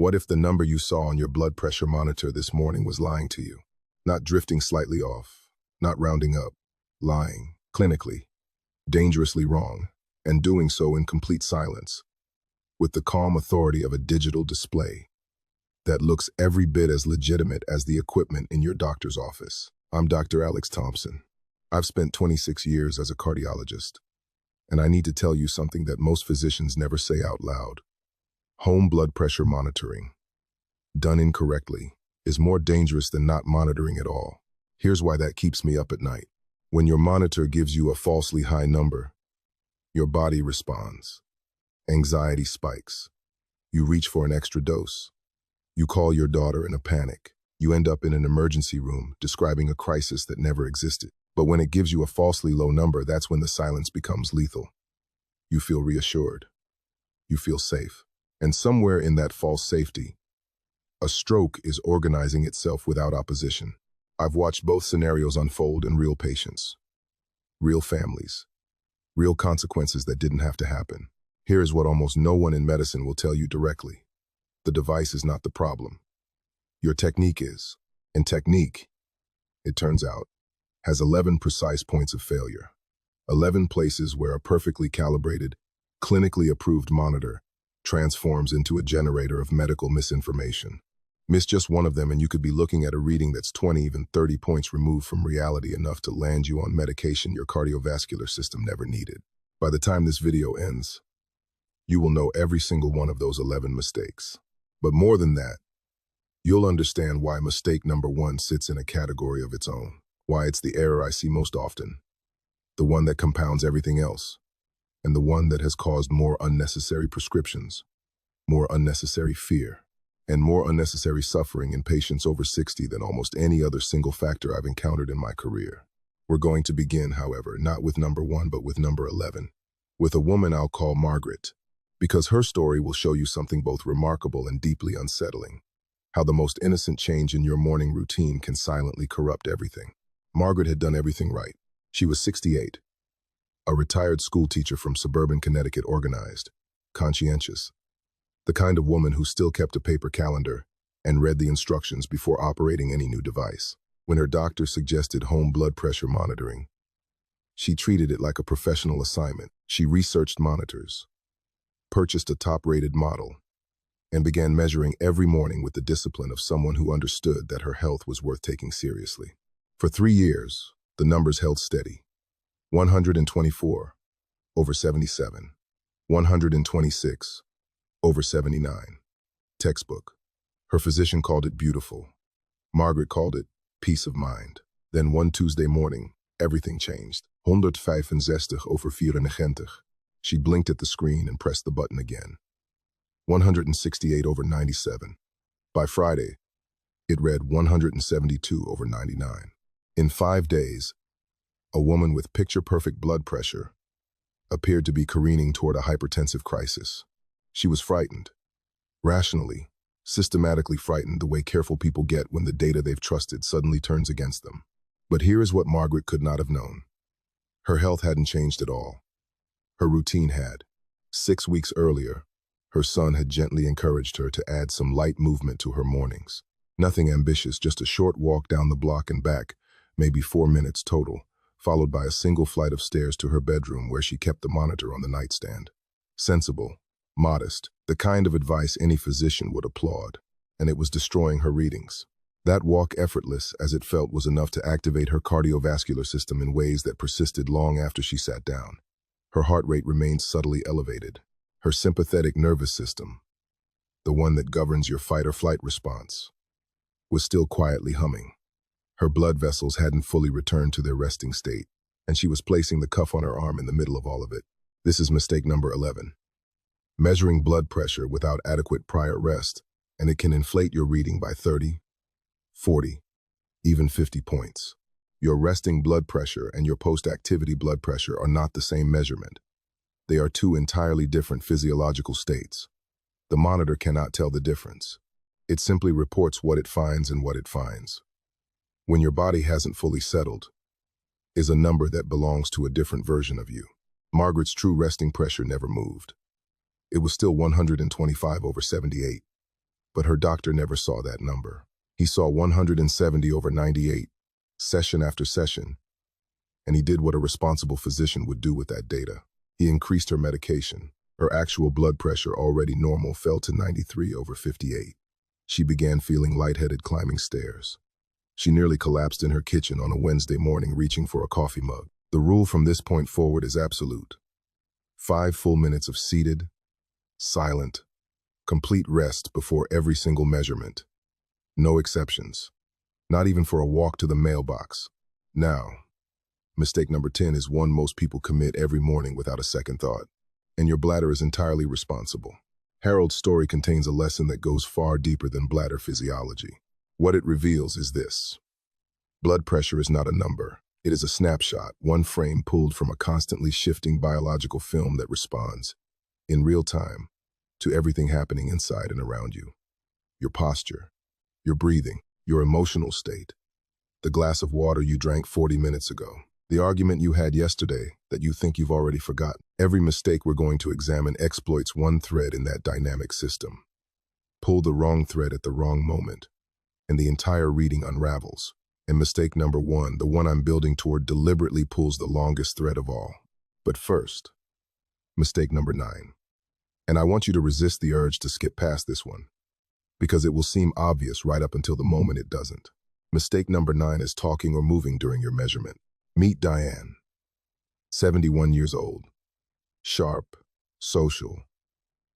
What if the number you saw on your blood pressure monitor this morning was lying to you? Not drifting slightly off, not rounding up, lying, clinically, dangerously wrong, and doing so in complete silence, with the calm authority of a digital display that looks every bit as legitimate as the equipment in your doctor's office. I'm Dr. Alex Thompson. I've spent 26 years as a cardiologist, and I need to tell you something that most physicians never say out loud. Home blood pressure monitoring, done incorrectly, is more dangerous than not monitoring at all. Here's why that keeps me up at night. When your monitor gives you a falsely high number, your body responds. Anxiety spikes. You reach for an extra dose. You call your daughter in a panic. You end up in an emergency room describing a crisis that never existed. But when it gives you a falsely low number, that's when the silence becomes lethal. You feel reassured. You feel safe. And somewhere in that false safety, a stroke is organizing itself without opposition. I've watched both scenarios unfold in real patients, real families, real consequences that didn't have to happen. Here is what almost no one in medicine will tell you directly. The device is not the problem. Your technique is. And technique, it turns out, has 11 precise points of failure. 11 places where a perfectly calibrated, clinically approved monitor transforms into a generator of medical misinformation. Miss just one of them and you could be looking at a reading that's 20, even 30 points removed from reality, enough to land you on medication your cardiovascular system never needed. By the time this video ends, you will know every single one of those 11 mistakes. But more than that, you'll understand why mistake number 1 sits in a category of its own, why it's the error I see most often, the one that compounds everything else, and the one that has caused more unnecessary prescriptions, more unnecessary fear, and more unnecessary suffering in patients over 60 than almost any other single factor I've encountered in my career. We're going to begin, however, not with number 1, but with number 11, with a woman I'll call Margaret, because her story will show you something both remarkable and deeply unsettling, how the most innocent change in your morning routine can silently corrupt everything. Margaret had done everything right. She was 68, a retired school teacher from suburban Connecticut, organized, conscientious, the kind of woman who still kept a paper calendar and read the instructions before operating any new device. When her doctor suggested home blood pressure monitoring, she treated it like a professional assignment. She researched monitors, purchased a top-rated model, and began measuring every morning with the discipline of someone who understood that her health was worth taking seriously. For 3 years, the numbers held steady. 124 over 77, 126 over 79. Textbook. Her physician called it beautiful. Margaret called it peace of mind. Then one Tuesday morning, everything changed. 165 over 94. She blinked at the screen and pressed the button again. 168 over 97. By Friday, it read 172 over 99. In 5 days, a woman with picture-perfect blood pressure appeared to be careening toward a hypertensive crisis. She was frightened, rationally, systematically frightened, the way careful people get when the data they've trusted suddenly turns against them. But here is what Margaret could not have known. Her health hadn't changed at all. Her routine had. 6 weeks earlier, her son had gently encouraged her to add some light movement to her mornings. Nothing ambitious, just a short walk down the block and back, maybe 4 minutes total, followed by a single flight of stairs to her bedroom where she kept the monitor on the nightstand. Sensible, modest, the kind of advice any physician would applaud, and it was destroying her readings. That walk, effortless as it felt, was enough to activate her cardiovascular system in ways that persisted long after she sat down. Her heart rate remained subtly elevated. Her sympathetic nervous system, the one that governs your fight or flight response, was still quietly humming. Her blood vessels hadn't fully returned to their resting state, and she was placing the cuff on her arm in the middle of all of it. This is mistake number 11. Measuring blood pressure without adequate prior rest, and it can inflate your reading by 30, 40, even 50 points. Your resting blood pressure and your post-activity blood pressure are not the same measurement. They are two entirely different physiological states. The monitor cannot tell the difference. It simply reports what it finds and what it finds. When your body hasn't fully settled, is a number that belongs to a different version of you. Margaret's true resting pressure never moved. It was still 125 over 78. But her doctor never saw that number. He saw 170 over 98, session after session, and he did what a responsible physician would do with that data. He increased her medication. Her actual blood pressure, already normal, fell to 93 over 58. She began feeling lightheaded climbing stairs. She nearly collapsed in her kitchen on a Wednesday morning, reaching for a coffee mug. The rule from this point forward is absolute. 5 full minutes of seated, silent, complete rest before every single measurement. No exceptions. Not even for a walk to the mailbox. Now, mistake number 10 is one most people commit every morning without a second thought. And your bladder is entirely responsible. Harold's story contains a lesson that goes far deeper than bladder physiology. What it reveals is this. Blood pressure is not a number. It is a snapshot, one frame pulled from a constantly shifting biological film that responds, in real time, to everything happening inside and around you. Your posture, your breathing, your emotional state, the glass of water you drank 40 minutes ago, the argument you had yesterday that you think you've already forgotten. Every mistake we're going to examine exploits one thread in that dynamic system. Pull the wrong thread at the wrong moment, and the entire reading unravels. And mistake number 1, the one I'm building toward, deliberately pulls the longest thread of all. But first, mistake number 9. And I want you to resist the urge to skip past this one, because it will seem obvious right up until the moment it doesn't. Mistake number 9 is talking or moving during your measurement. Meet Diane, 71 years old, sharp, social,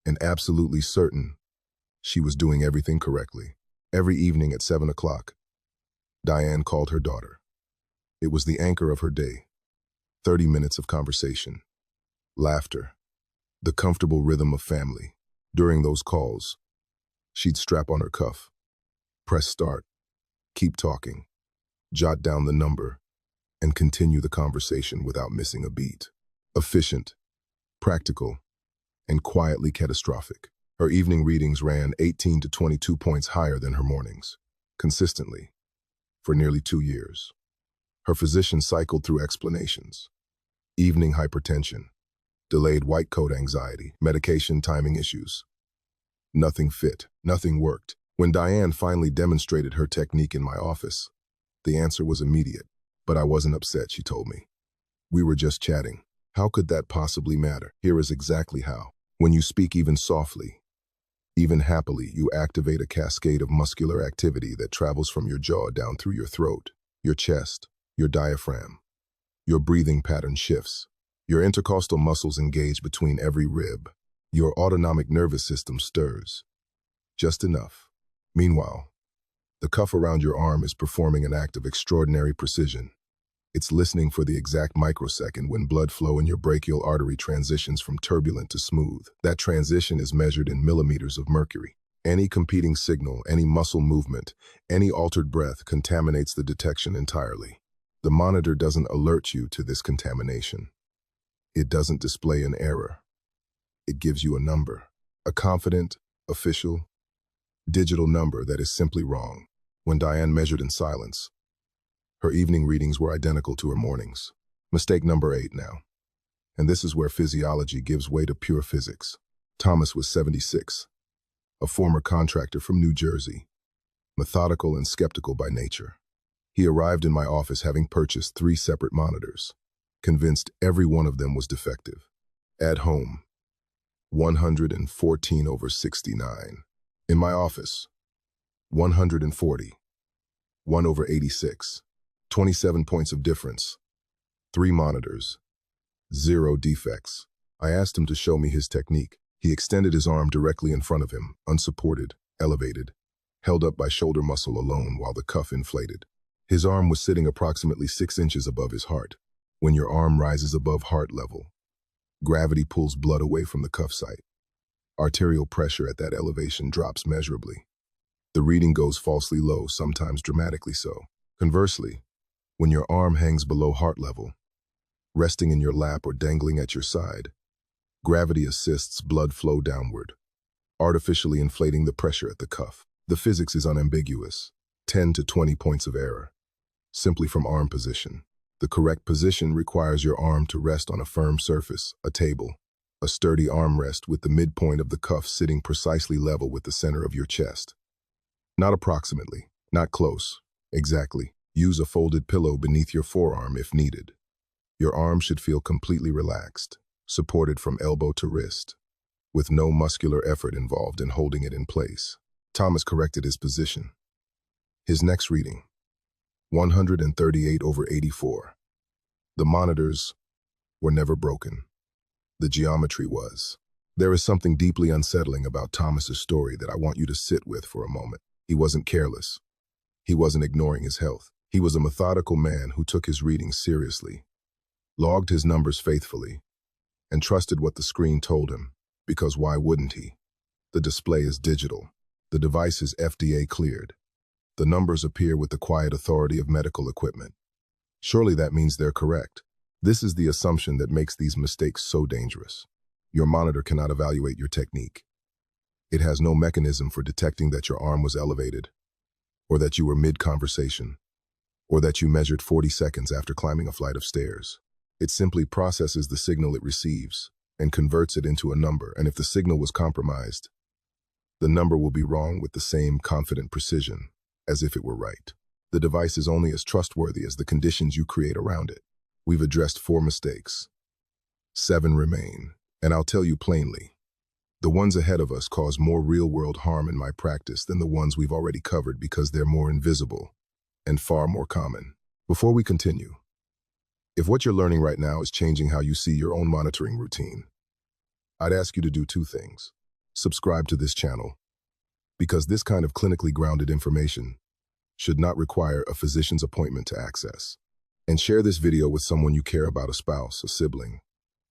and absolutely certain she was doing everything correctly. Every evening at 7 o'clock, Diane called her daughter. It was the anchor of her day. 30 minutes of conversation, laughter, the comfortable rhythm of family. During those calls, she'd strap on her cuff, press start, keep talking, jot down the number, and continue the conversation without missing a beat. Efficient, practical, and quietly catastrophic. Her evening readings ran 18 to 22 points higher than her mornings, consistently, for nearly 2 years. Her physician cycled through explanations. Evening hypertension, delayed white coat anxiety, medication timing issues. Nothing fit, nothing worked. When Diane finally demonstrated her technique in my office, the answer was immediate. But I wasn't upset, she told me. We were just chatting. How could that possibly matter? Here is exactly how. When you speak even softly, even happily, you activate a cascade of muscular activity that travels from your jaw down through your throat, your chest, your diaphragm. Your breathing pattern shifts. Your intercostal muscles engage between every rib. Your autonomic nervous system stirs. Just enough. Meanwhile, the cuff around your arm is performing an act of extraordinary precision. It's listening for the exact microsecond when blood flow in your brachial artery transitions from turbulent to smooth. That transition is measured in millimeters of mercury. Any competing signal, any muscle movement, any altered breath contaminates the detection entirely. The monitor doesn't alert you to this contamination. It doesn't display an error. It gives you a number, a confident, official, digital number that is simply wrong. When Diane measured in silence, her evening readings were identical to her mornings. Mistake number 8 now. And this is where physiology gives way to pure physics. Thomas was 76, a former contractor from New Jersey, methodical and skeptical by nature. He arrived in my office having purchased 3 separate monitors, convinced every one of them was defective. At home, 114 over 69. In my office, 140, 1 over 86, 27 points of difference, 3 monitors, 0 defects. I asked him to show me his technique. He extended his arm directly in front of him, unsupported, elevated, held up by shoulder muscle alone while the cuff inflated. His arm was sitting approximately 6 inches above his heart. When your arm rises above heart level, gravity pulls blood away from the cuff site. Arterial pressure at that elevation drops measurably. The reading goes falsely low, sometimes dramatically so. Conversely, when your arm hangs below heart level, resting in your lap or dangling at your side, gravity assists blood flow downward, artificially inflating the pressure at the cuff. The physics is unambiguous. 10 to 20 points of error, simply from arm position. The correct position requires your arm to rest on a firm surface, a table, a sturdy armrest with the midpoint of the cuff sitting precisely level with the center of your chest. Not approximately, not close, exactly. Use a folded pillow beneath your forearm if needed. Your arm should feel completely relaxed, supported from elbow to wrist, with no muscular effort involved in holding it in place. Thomas corrected his position. His next reading, 138/84. The monitors were never broken. The geometry was. There is something deeply unsettling about Thomas's story that I want you to sit with for a moment. He wasn't careless. He wasn't ignoring his health. He was a methodical man who took his readings seriously, logged his numbers faithfully, and trusted what the screen told him, because why wouldn't he? The display is digital. The device is FDA cleared. The numbers appear with the quiet authority of medical equipment. Surely that means they're correct. This is the assumption that makes these mistakes so dangerous. Your monitor cannot evaluate your technique. It has no mechanism for detecting that your arm was elevated, or that you were mid-conversation, or that you measured 40 seconds after climbing a flight of stairs. It simply processes the signal it receives and converts it into a number, and if the signal was compromised, the number will be wrong with the same confident precision as if it were right. The device is only as trustworthy as the conditions you create around it. We've addressed 4 mistakes. 7 remain, and I'll tell you plainly, the ones ahead of us cause more real-world harm in my practice than the ones we've already covered because they're more invisible and far more common. Before we continue, if what you're learning right now is changing how you see your own monitoring routine, I'd ask you to do 2 things. Subscribe to this channel, because this kind of clinically grounded information should not require a physician's appointment to access. And share this video with someone you care about, a spouse, a sibling,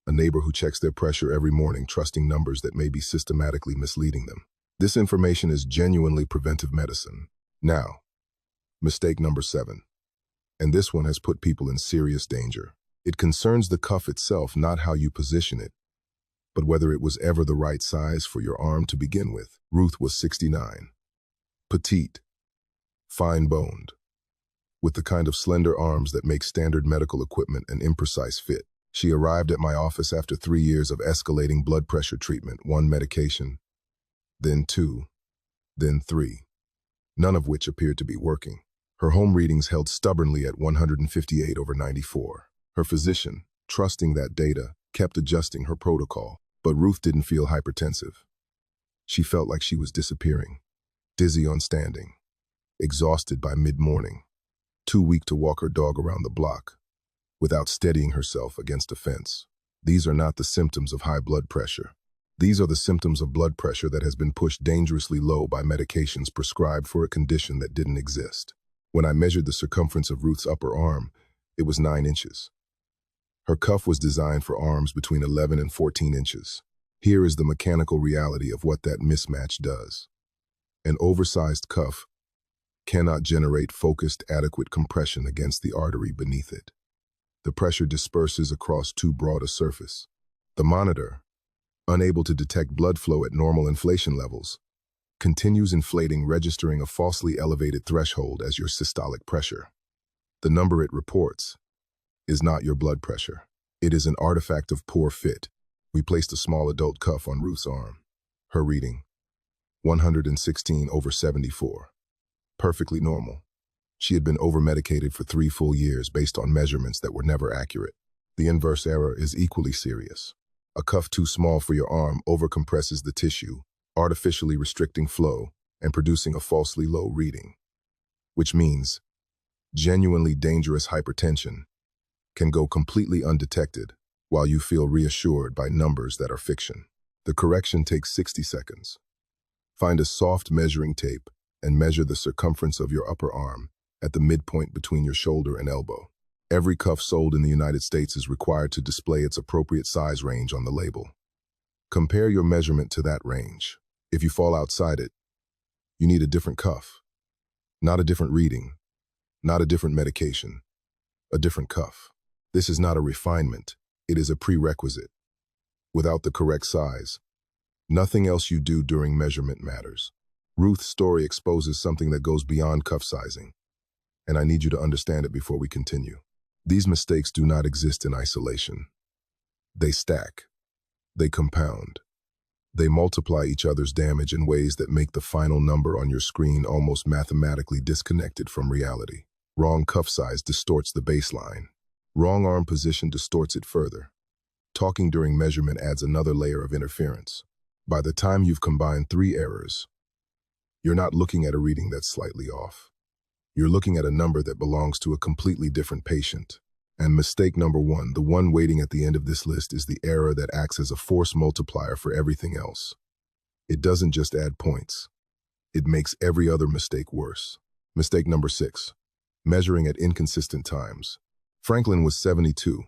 a neighbor who checks their pressure every morning, trusting numbers that may be systematically misleading them. This information is genuinely preventive medicine. Now, mistake number 7. And this one has put people in serious danger. It concerns the cuff itself, not how you position it, but whether it was ever the right size for your arm to begin with. Ruth was 69. Petite, fine-boned, with the kind of slender arms that make standard medical equipment an imprecise fit. She arrived at my office after 3 years of escalating blood pressure treatment, 1 medication, then 2, then 3, none of which appeared to be working. Her home readings held stubbornly at 158/94. Her physician, trusting that data, kept adjusting her protocol, but Ruth didn't feel hypertensive. She felt like she was disappearing, dizzy on standing, exhausted by mid-morning, too weak to walk her dog around the block without steadying herself against a fence. These are not the symptoms of high blood pressure. These are the symptoms of blood pressure that has been pushed dangerously low by medications prescribed for a condition that didn't exist. When I measured the circumference of Ruth's upper arm, it was 9 inches. Her cuff was designed for arms between 11 and 14 inches. Here is the mechanical reality of what that mismatch does. An oversized cuff cannot generate focused, adequate compression against the artery beneath it. The pressure disperses across too broad a surface. The monitor, unable to detect blood flow at normal inflation levels, continues inflating, registering a falsely elevated threshold as your systolic pressure. The number it reports is not your blood pressure. It is an artifact of poor fit. We placed a small adult cuff on Ruth's arm. Her reading, 116/74. Perfectly normal. She had been over-medicated for 3 full years based on measurements that were never accurate. The inverse error is equally serious. A cuff too small for your arm overcompresses the tissue, artificially restricting flow and producing a falsely low reading, which means genuinely dangerous hypertension can go completely undetected while you feel reassured by numbers that are fiction. The correction takes 60 seconds. Find a soft measuring tape and measure the circumference of your upper arm at the midpoint between your shoulder and elbow. Every cuff sold in the United States is required to display its appropriate size range on the label. Compare your measurement to that range. If you fall outside it, you need a different cuff. Not a different reading, not a different medication, a different cuff. This is not a refinement, it is a prerequisite. Without the correct size, nothing else you do during measurement matters. Ruth's story exposes something that goes beyond cuff sizing, and I need you to understand it before we continue. These mistakes do not exist in isolation. They stack. They compound. They multiply each other's damage in ways that make the final number on your screen almost mathematically disconnected from reality. Wrong cuff size distorts the baseline. Wrong arm position distorts it further. Talking during measurement adds another layer of interference. By the time you've combined 3 errors, you're not looking at a reading that's slightly off. You're looking at a number that belongs to a completely different patient. And mistake number 1, the one waiting at the end of this list, is the error that acts as a force multiplier for everything else. It doesn't just add points. It makes every other mistake worse. Mistake number 6, measuring at inconsistent times. Franklin was 72,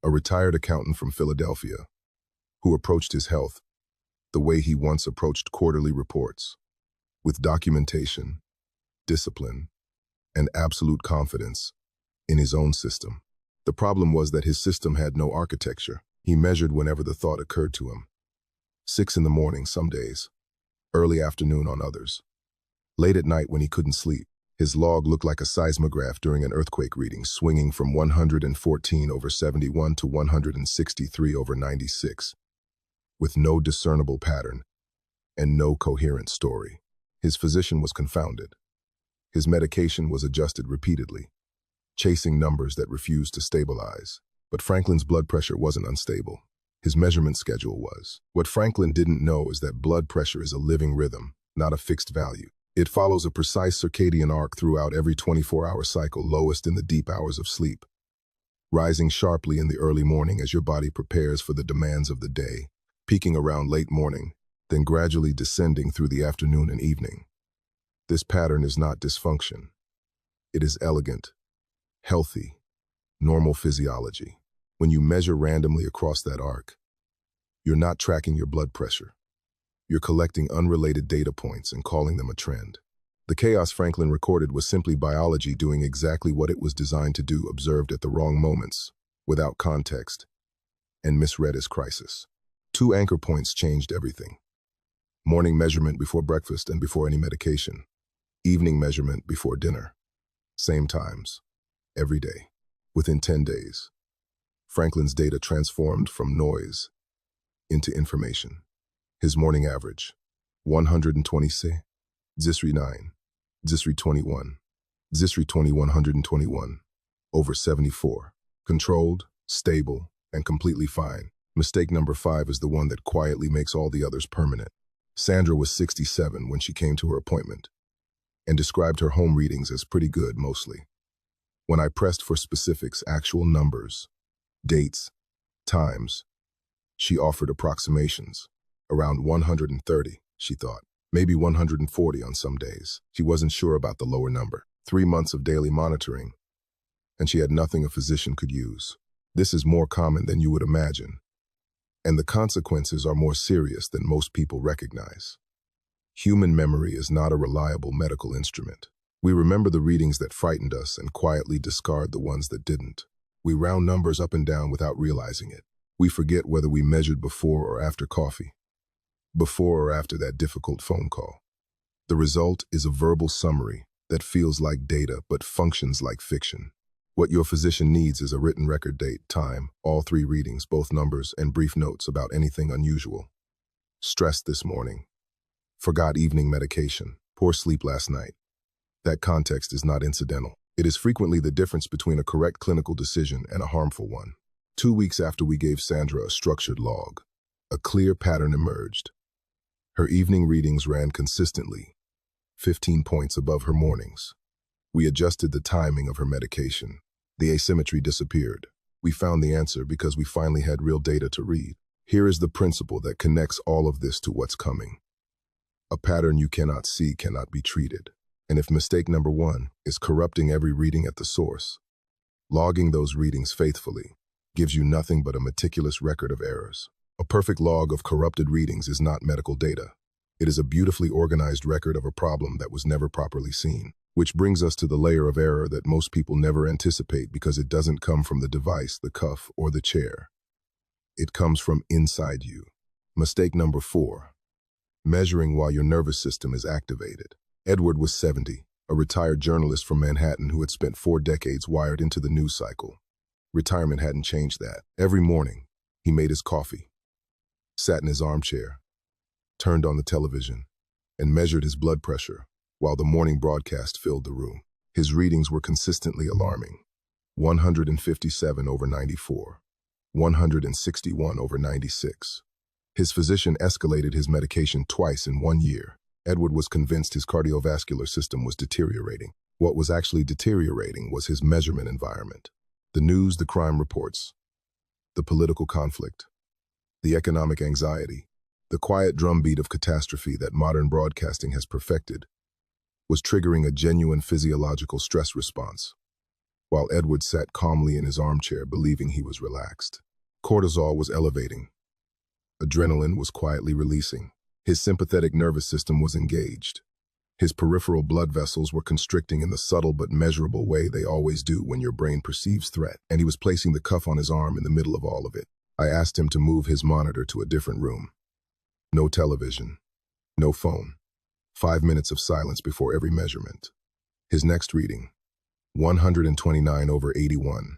a retired accountant from Philadelphia, who approached his health the way he once approached quarterly reports, with documentation, discipline, and absolute confidence in his own system. The problem was that his system had no architecture. He measured whenever the thought occurred to him. 6 in the morning some days, early afternoon on others. Late at night when he couldn't sleep, his log looked like a seismograph during an earthquake reading, swinging from 114/71 to 163/96, with no discernible pattern and no coherent story. His physician was confounded. His medication was adjusted repeatedly, chasing numbers that refused to stabilize. But Franklin's blood pressure wasn't unstable. His measurement schedule was. What Franklin didn't know is that blood pressure is a living rhythm, not a fixed value. It follows a precise circadian arc throughout every 24-hour cycle, lowest in the deep hours of sleep, rising sharply in the early morning as your body prepares for the demands of the day, peaking around late morning, then gradually descending through the afternoon and evening. This pattern is not dysfunction. It is elegant, healthy, normal physiology. When you measure randomly across that arc, you're not tracking your blood pressure. You're collecting unrelated data points and calling them a trend. The chaos Franklin recorded was simply biology doing exactly what it was designed to do, observed at the wrong moments, without context, and misread as crisis. 2 anchor points changed everything. Morning measurement before breakfast and before any medication. Evening measurement before dinner. Same times. Every day. Within 10 days, Franklin's data transformed from noise into information. His morning average, 120 Zisri 9, Zisri 21, Zisri 121, over 74. Controlled, stable, and completely fine. Mistake number 5 is the one that quietly makes all the others permanent. Sandra was 67 when she came to her appointment, and described her home readings as pretty good mostly. When I pressed for specifics, actual numbers, dates, times, she offered approximations. Around 130, she thought. Maybe 140 on some days. She wasn't sure about the lower number. 3 months of daily monitoring, and she had nothing a physician could use. This is more common than you would imagine, and the consequences are more serious than most people recognize. Human memory is not a reliable medical instrument. We remember the readings that frightened us and quietly discard the ones that didn't. We round numbers up and down without realizing it. We forget whether we measured before or after coffee, before or after that difficult phone call. The result is a verbal summary that feels like data but functions like fiction. What your physician needs is a written record, date, time, all 3 readings, both numbers, and brief notes about anything unusual. Stressed this morning. Forgot evening medication. Poor sleep last night. That context is not incidental. It is frequently the difference between a correct clinical decision and a harmful one. 2 weeks after we gave Sandra a structured log, a clear pattern emerged. Her evening readings ran consistently, 15 points above her mornings. We adjusted the timing of her medication. The asymmetry disappeared. We found the answer because we finally had real data to read. Here is the principle that connects all of this to what's coming. A pattern you cannot see cannot be treated. And if mistake number 1 is corrupting every reading at the source, logging those readings faithfully gives you nothing but a meticulous record of errors. A perfect log of corrupted readings is not medical data. It is a beautifully organized record of a problem that was never properly seen. Which brings us to the layer of error that most people never anticipate because it doesn't come from the device, the cuff, or the chair. It comes from inside you. Mistake number 4. Measuring while your nervous system is activated. Edward was 70, a retired journalist from Manhattan who had spent 4 decades wired into the news cycle. Retirement hadn't changed that. Every morning, he made his coffee, sat in his armchair, turned on the television, and measured his blood pressure while the morning broadcast filled the room. His readings were consistently alarming. 157 over 94, 161 over 96. His physician escalated his medication twice in 1 year. Edward was convinced his cardiovascular system was deteriorating. What was actually deteriorating was his measurement environment. The news, the crime reports, the political conflict, the economic anxiety, the quiet drumbeat of catastrophe that modern broadcasting has perfected was triggering a genuine physiological stress response, while Edward sat calmly in his armchair believing he was relaxed. Cortisol was elevating. Adrenaline was quietly releasing. His sympathetic nervous system was engaged. His peripheral blood vessels were constricting in the subtle but measurable way they always do when your brain perceives threat, and he was placing the cuff on his arm in the middle of all of it. I asked him to move his monitor to a different room. No television, no phone. 5 minutes of silence before every measurement. His next reading, 129 over 81,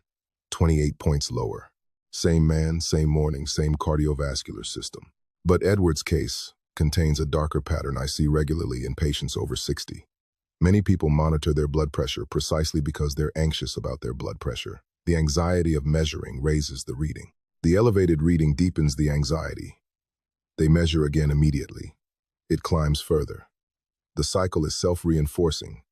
28 points lower. Same man, same morning, same cardiovascular system. But Edward's case contains a darker pattern I see regularly in patients over 60. Many people monitor their blood pressure precisely because they're anxious about their blood pressure. The anxiety of measuring raises the reading. The elevated reading deepens the anxiety. They measure again immediately. It climbs further. The cycle is self-reinforcing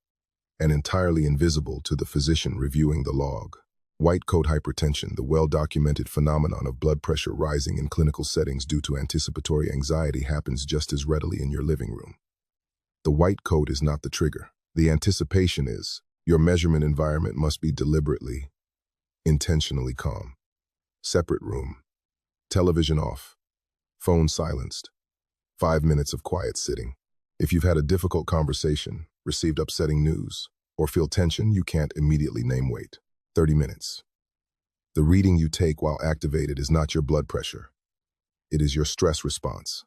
and entirely invisible to the physician reviewing the log. White coat hypertension, the well-documented phenomenon of blood pressure rising in clinical settings due to anticipatory anxiety, happens just as readily in your living room. The white coat is not the trigger. The anticipation is. Your measurement environment must be deliberately, intentionally calm. Separate room. Television off. Phone silenced. 5 minutes of quiet sitting. If you've had a difficult conversation, received upsetting news, or feel tension you can't immediately name, wait. 30 minutes. The reading you take while activated is not your blood pressure. It is your stress response.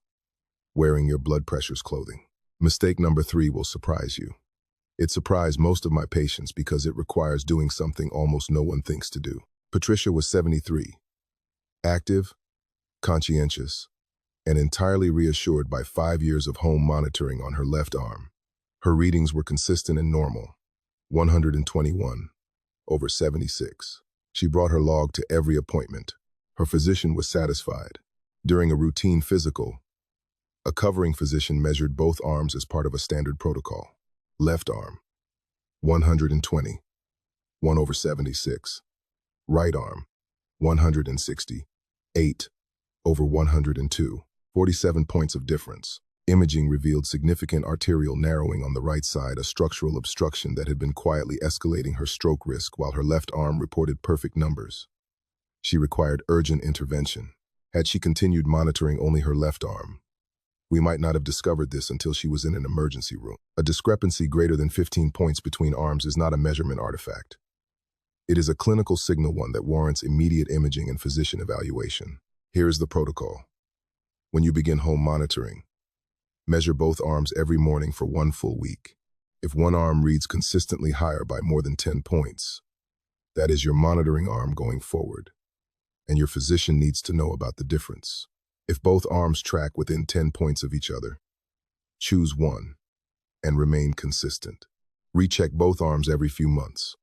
Wearing your blood pressure's clothing. Mistake number 3 will surprise you. It surprised most of my patients because it requires doing something almost no one thinks to do. Patricia was 73. Active, conscientious, and entirely reassured by 5 years of home monitoring on her left arm. Her readings were consistent and normal. 121 over 76. She brought her log to every appointment. Her physician was satisfied. During a routine physical, a covering physician measured both arms as part of a standard protocol. Left arm, 120, 1 over 76. Right arm, 160, 8 over 102. 47 points of difference. Imaging revealed significant arterial narrowing on the right side, a structural obstruction that had been quietly escalating her stroke risk, while her left arm reported perfect numbers. She required urgent intervention. Had she continued monitoring only her left arm, we might not have discovered this until she was in an emergency room. A discrepancy greater than 15 points between arms is not a measurement artifact. It is a clinical signal, one that warrants immediate imaging and physician evaluation. Here is the protocol. When you begin home monitoring, measure both arms every morning for 1 full week. If one arm reads consistently higher by more than 10 points, that is your monitoring arm going forward, and your physician needs to know about the difference. If both arms track within 10 points of each other, choose one and remain consistent. Recheck both arms every few months.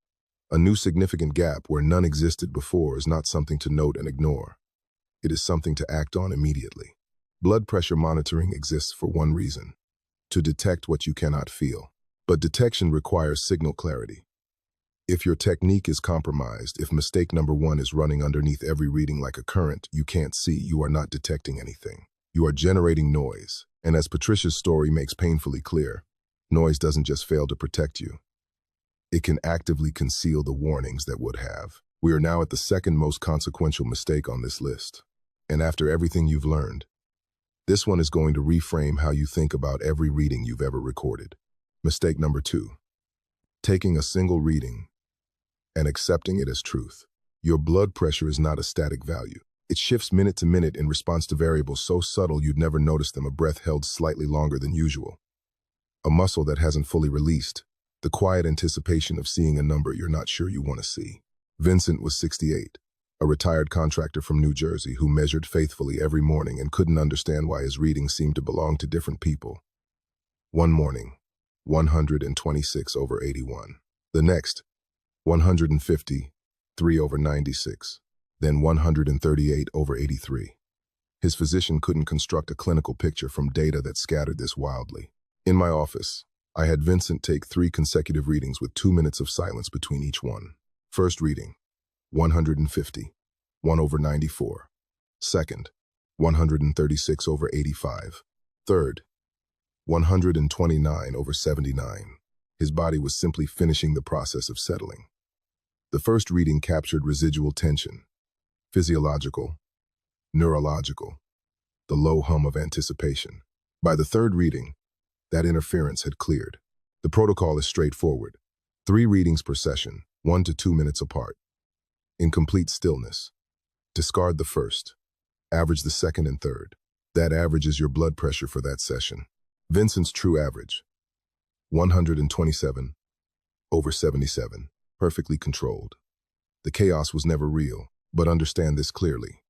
A new significant gap where none existed before is not something to note and ignore. It is something to act on immediately. Blood pressure monitoring exists for one reason: to detect what you cannot feel. But detection requires signal clarity. If your technique is compromised, if mistake number 1 is running underneath every reading like a current you can't see, you are not detecting anything. You are generating noise. And as Patricia's story makes painfully clear, noise doesn't just fail to protect you. It can actively conceal the warnings that would have. We are now at the second most consequential mistake on this list. And after everything you've learned, this one is going to reframe how you think about every reading you've ever recorded. Mistake number 2. Taking a single reading and accepting it as truth. Your blood pressure is not a static value. It shifts minute to minute in response to variables so subtle you'd never notice them: a breath held slightly longer than usual, a muscle that hasn't fully released, the quiet anticipation of seeing a number you're not sure you want to see. Vincent was 68. a retired contractor from New Jersey who measured faithfully every morning and couldn't understand why his readings seemed to belong to different people. One morning, 126/81. The next, 153/96. Then 138/83. His physician couldn't construct a clinical picture from data that scattered this wildly. In my office, I had Vincent take 3 consecutive readings with 2 minutes of silence between each one. First reading, 150, 1/94. Second, 136/85. Third, 129/79. His body was simply finishing the process of settling. The first reading captured residual tension, physiological, neurological, the low hum of anticipation. By the third reading, that interference had cleared. The protocol is straightforward. 3 readings per session, 1 to 2 minutes apart. In complete stillness. Discard the first. Average the second and third. That average is your blood pressure for that session. Vincent's true average, 127/77, perfectly controlled. The chaos was never real, but understand this clearly.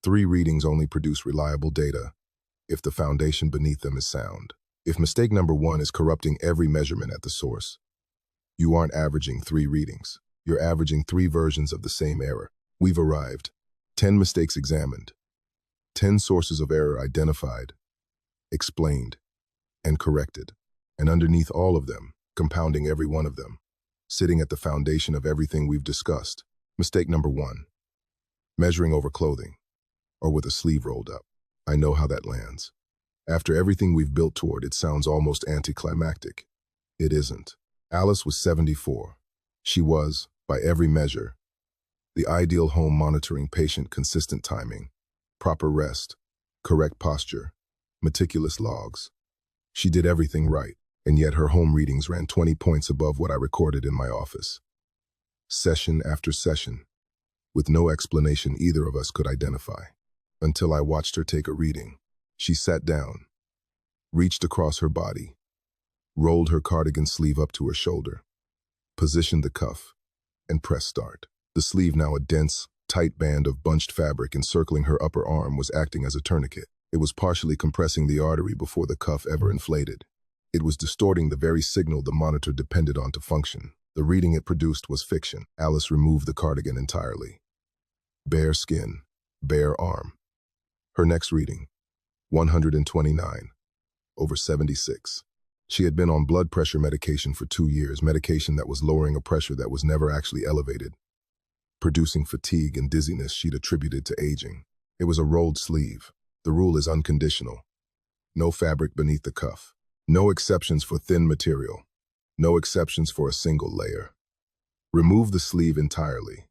3 readings only produce reliable data if the foundation beneath them is sound. If mistake number 1 is corrupting every measurement at the source, you aren't averaging 3 readings. You're averaging 3 versions of the same error. We've arrived. 10 mistakes examined. 10 sources of error identified, explained, and corrected. And underneath all of them, compounding every one of them, sitting at the foundation of everything we've discussed. Mistake number 1, measuring over clothing, or with a sleeve rolled up. I know how that lands. After everything we've built toward, it sounds almost anticlimactic. It isn't. Alice was 74. She was, by every measure, the ideal home monitoring patient: consistent timing, proper rest, correct posture, meticulous logs. She did everything right, and yet her home readings ran 20 points above what I recorded in my office. Session after session, with no explanation either of us could identify. Until I watched her take a reading. She sat down, reached across her body, rolled her cardigan sleeve up to her shoulder, positioned the cuff, and pressed start. The sleeve, now a dense, tight band of bunched fabric encircling her upper arm, was acting as a tourniquet. It was partially compressing the artery before the cuff ever inflated. It was distorting the very signal the monitor depended on to function. The reading it produced was fiction. Alice removed the cardigan entirely. Bare skin, bare arm. Her next reading, 129/76. She had been on blood pressure medication for 2 years, medication that was lowering a pressure that was never actually elevated, producing fatigue and dizziness she'd attributed to aging. It was a rolled sleeve. The rule is unconditional. No fabric beneath the cuff. No exceptions for thin material. No exceptions for a single layer. Remove the sleeve entirely.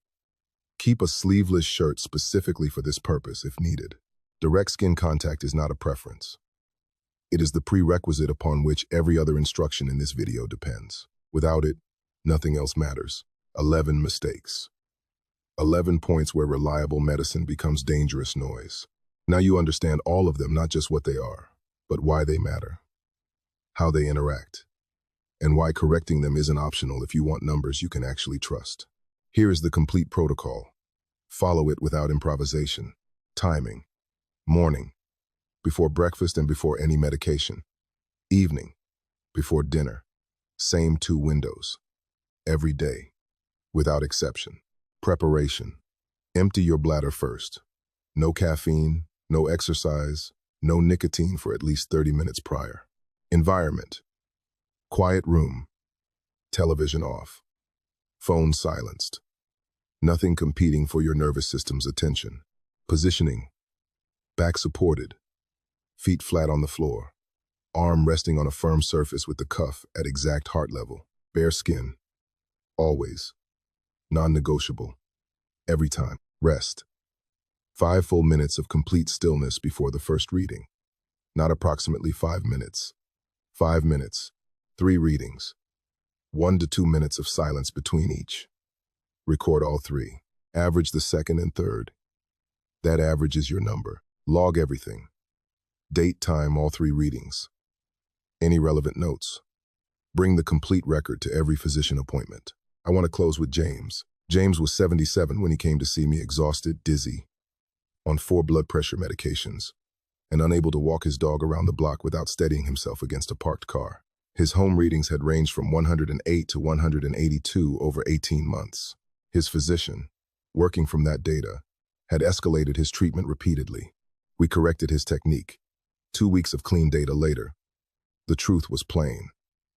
Keep a sleeveless shirt specifically for this purpose if needed. Direct skin contact is not a preference. It is the prerequisite upon which every other instruction in this video depends. Without it, nothing else matters. 11 mistakes. 11 points where reliable medicine becomes dangerous noise. Now you understand all of them, not just what they are, but why they matter, how they interact, and why correcting them isn't optional if you want numbers you can actually trust. Here is the complete protocol. Follow it without improvisation. Timing. Morning, before breakfast and before any medication. Evening, before dinner. Same 2 windows. Every day, without exception. Preparation. Empty your bladder first. No caffeine, no exercise, no nicotine for at least 30 minutes prior. Environment. Quiet room. Television off. Phone silenced. Nothing competing for your nervous system's attention. Positioning. Back supported. Feet flat on the floor. Arm resting on a firm surface with the cuff at exact heart level. Bare skin. Always. Non-negotiable. Every time. Rest. 5 full minutes of complete stillness before the first reading. Not approximately 5 minutes. 5 minutes. 3 readings. 1 to 2 minutes of silence between each. Record all 3. Average the second and third. That average is your number. Log everything. Date, time, all 3 readings. Any relevant notes. Bring the complete record to every physician appointment. I want to close with James. James was 77 when he came to see me, exhausted, dizzy, on 4 blood pressure medications, and unable to walk his dog around the block without steadying himself against a parked car. His home readings had ranged from 108 to 182 over 18 months. His physician, working from that data, had escalated his treatment repeatedly. We corrected his technique. 2 weeks of clean data later, the truth was plain.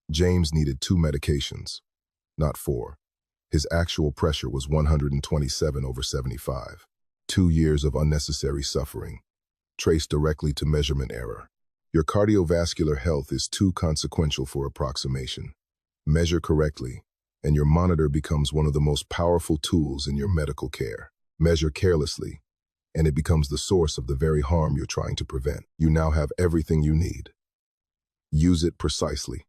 James needed 2 medications, not 4. His actual pressure was 127 over 75. 2 years of unnecessary suffering, traced directly to measurement error. Your cardiovascular health is too consequential for approximation. Measure correctly, and your monitor becomes one of the most powerful tools in your medical care. Measure carelessly, and it becomes the source of the very harm you're trying to prevent. You now have everything you need. Use it precisely.